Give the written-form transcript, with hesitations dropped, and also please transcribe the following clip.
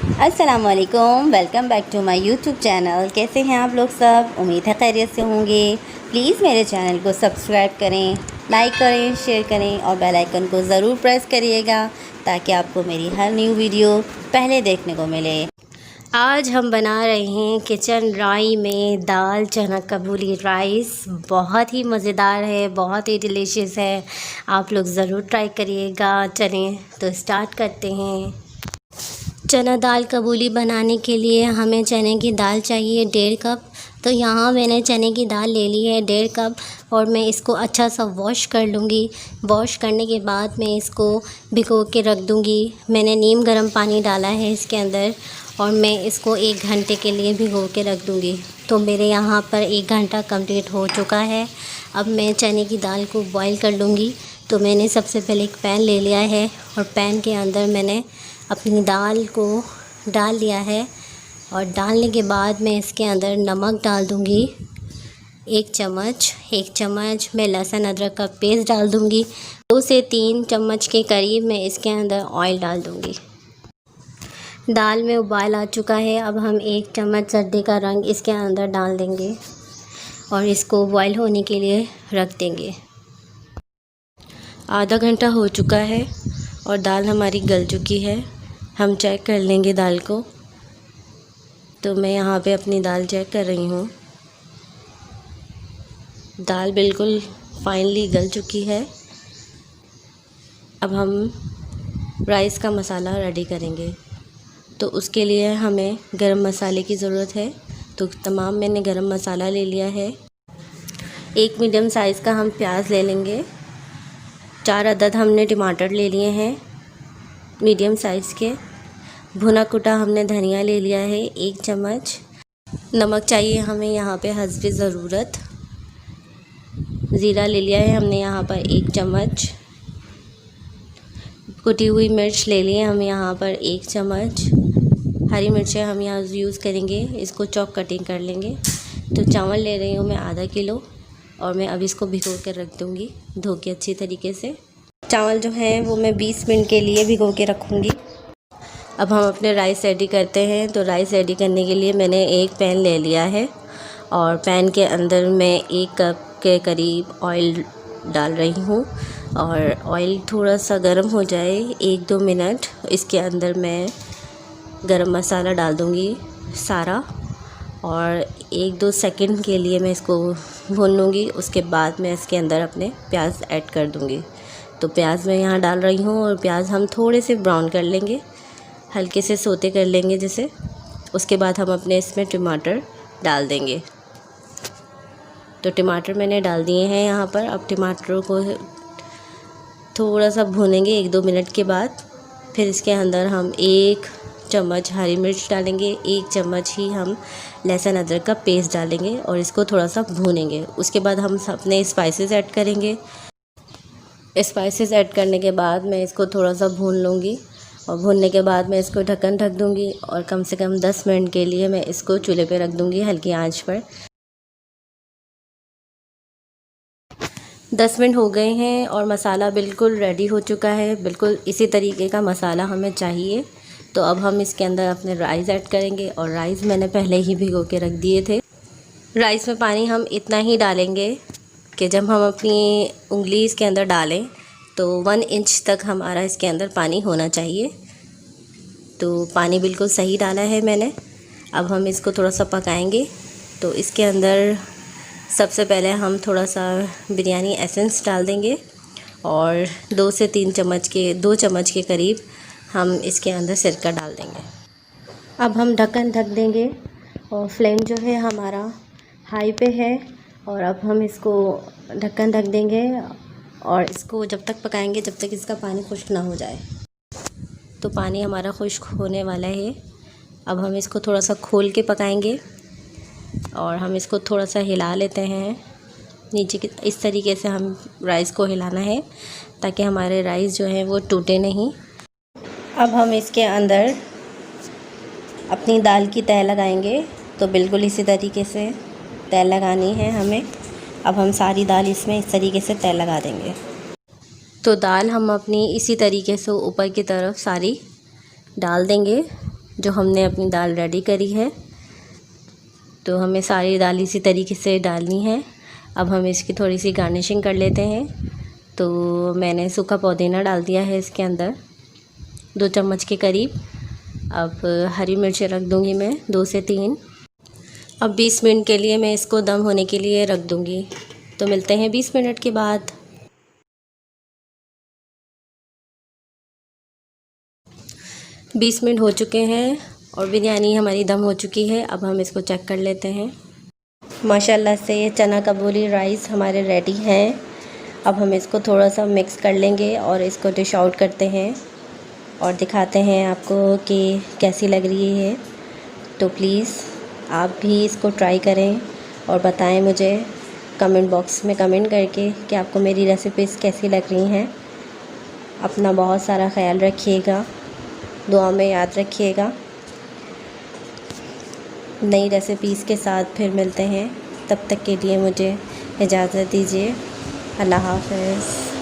अस्सलामुअलैकुम, welcome back to my YouTube channel. कैसे हैं आप लोग सब? उम्मीद है खैरियत से होंगे। प्लीज़ मेरे चैनल को सब्सक्राइब करें, लाइक करें, शेयर करें और बेल आइकन को ज़रूर प्रेस करिएगा ताकि आपको मेरी हर न्यू वीडियो पहले देखने को मिले। आज हम बना रहे हैं किचन राई में दाल चना काबुली राइस। बहुत ही मज़ेदार है, बहुत ही डिलीशियस है। आप लोग ज़रूर ट्राई करिएगा। चलें तो स्टार्ट करते हैं। चना दाल काबुली बनाने के लिए हमें चने की दाल चाहिए 1.5 कप। तो यहाँ मैंने चने की दाल ले ली है 1.5 कप और मैं इसको अच्छा सा वॉश कर लूँगी। वॉश करने के बाद मैं इसको भिगो के रख दूँगी। मैंने नीम गर्म पानी डाला है इसके अंदर और मैं इसको 1 घंटे के लिए भिगो के रख दूँगी। तो मेरे यहाँ पर 1 घंटा कंप्लीट हो चुका है। अब मैं चने की दाल को बॉईल कर लूँगी। तो मैंने सबसे पहले एक पैन ले लिया है और पैन के अंदर मैंने अपनी दाल को डाल लिया है और डालने के बाद मैं इसके अंदर नमक डाल दूँगी 1 चम्मच मैं लहसुन अदरक का पेस्ट डाल दूँगी। 2 से 3 चम्मच के करीब मैं इसके अंदर ऑयल डाल दूँगी। दाल में उबाल आ चुका है। अब हम 1 चम्मच सर्दी का रंग इसके अंदर डाल देंगे और इसको बॉईल होने के लिए रख देंगे। आधा घंटा हो चुका है और दाल हमारी गल चुकी है। हम चेक कर लेंगे दाल को। तो मैं यहाँ पे अपनी दाल चेक कर रही हूँ। दाल बिल्कुल फाइनली गल चुकी है। अब हम राइस का मसाला रेडी करेंगे। तो उसके लिए हमें गरम मसाले की ज़रूरत है। तो तमाम मैंने गरम मसाला ले लिया है। 1 मीडियम साइज़ का हम प्याज ले लेंगे। 4 अदद हमने टमाटर ले लिए हैं मीडियम साइज़ के। भुना कुटा हमने धनिया ले लिया है 1 चम्मच। नमक चाहिए हमें यहाँ पे हस्बे ज़रूरत। ज़ीरा ले लिया है हमने यहाँ पर 1 चम्मच। कुटी हुई मिर्च ले लिए हम यहाँ पर 1 चम्मच। हरी मिर्चें हम यहाँ यूज़ करेंगे, इसको चॉप कटिंग कर लेंगे। तो चावल ले रही हूँ मैं आधा किलो और मैं अब इसको भिगो कर रख दूँगी धो के अच्छी तरीके से। चावल जो हैं वो मैं 20 मिनट के लिए भिगो के रखूँगी। अब हम अपने राइस रेडी करते हैं। तो राइस रेडी करने के लिए मैंने एक पैन ले लिया है और पैन के अंदर मैं 1 कप के करीब ऑयल डाल रही हूँ और ऑयल थोड़ा सा गर्म हो जाए 1-2 मिनट, इसके अंदर मैं गरम मसाला डाल दूँगी सारा और 1-2 सेकंड के लिए मैं इसको भून लूँगी। उसके बाद मैं इसके अंदर अपने प्याज ऐड कर दूँगी। तो प्याज मैं यहाँ डाल रही हूँ और प्याज हम थोड़े से ब्राउन कर लेंगे, हल्के से सोते कर लेंगे जैसे। उसके बाद हम अपने इसमें टमाटर डाल देंगे। तो टमाटर मैंने डाल दिए हैं यहाँ पर। अब टमाटरों को थोड़ा सा भूनेंगे 1-2 मिनट के बाद। फिर इसके अंदर हम 1 चम्मच हरी मिर्च डालेंगे, 1 चम्मच ही हम लहसुन अदरक का पेस्ट डालेंगे और इसको थोड़ा सा भूनेंगे। उसके बाद हम अपने स्पाइसेस ऐड करेंगे। स्पाइसेस ऐड करने के बाद मैं इसको थोड़ा सा भून लूँगी और भूनने के बाद मैं इसको ढक्कन ढक दूँगी और कम से कम 10 मिनट के लिए मैं इसको चूल्हे पे रख दूँगी हल्की आंच पर। 10 मिनट हो गए हैं और मसाला बिल्कुल रेडी हो चुका है। बिल्कुल इसी तरीके का मसाला हमें चाहिए। तो अब हम इसके अंदर अपने राइस ऐड करेंगे और राइस मैंने पहले ही भिगो के रख दिए थे। राइस में पानी हम इतना ही डालेंगे कि जब हम अपनी उंगली इसके अंदर डालें तो 1 इंच तक हमारा इसके अंदर पानी होना चाहिए। तो पानी बिल्कुल सही डाला है मैंने। अब हम इसको थोड़ा सा पकाएंगे। तो इसके अंदर सबसे पहले हम थोड़ा सा बिरयानी एसेंस डाल देंगे और 2 से 3 चम्मच के 2 चम्मच के करीब हम इसके अंदर सिरका डाल देंगे। अब हम ढक्कन ढक देंगे और फ्लेम जो है हमारा हाई पे है और अब हम इसको ढक्कन ढक देंगे और इसको जब तक पकाएंगे जब तक इसका पानी खुश्क ना हो जाए। तो पानी हमारा खुश्क होने वाला है। अब हम इसको थोड़ा सा खोल के पकाएंगे और हम इसको थोड़ा सा हिला लेते हैं नीचे की। इस तरीके से हम राइस को हिलाना है ताकि हमारे राइस जो हैं वो टूटे नहीं। अब हम इसके अंदर अपनी दाल की तह लगाएंगे। तो बिल्कुल इसी तरीके से तह लगानी है हमें। अब हम सारी दाल इसमें इस तरीके से तह लगा देंगे। तो दाल हम अपनी इसी तरीके से ऊपर की तरफ सारी डाल देंगे जो हमने अपनी दाल रेडी करी है। तो हमें सारी दाल इसी तरीके से डालनी है। अब हम इसकी थोड़ी सी गार्निशिंग कर लेते हैं। तो मैंने सूखा पुदीना डाल दिया है इसके अंदर 2 चम्मच के करीब। अब हरी मिर्चें रख दूँगी मैं 2 से 3। अब 20 मिनट के लिए मैं इसको दम होने के लिए रख दूँगी। तो मिलते हैं 20 मिनट के बाद। 20 मिनट हो चुके हैं और बिरयानी हमारी दम हो चुकी है। अब हम इसको चेक कर लेते हैं। माशाल्लाह से चना काबुली राइस हमारे रेडी हैं। अब हम इसको थोड़ा सा मिक्स कर लेंगे और इसको डिश आउट करते हैं और दिखाते हैं आपको कि कैसी लग रही है। तो प्लीज़ आप भी इसको ट्राई करें और बताएं मुझे कमेंट बॉक्स में कमेंट करके कि आपको मेरी रेसिपीज़ कैसी लग रही हैं। अपना बहुत सारा ख्याल रखिएगा, दुआ में याद रखिएगा। नई रेसिपीज़ के साथ फिर मिलते हैं। तब तक के लिए मुझे इजाज़त दीजिए। अल्लाह हाफ़िज़।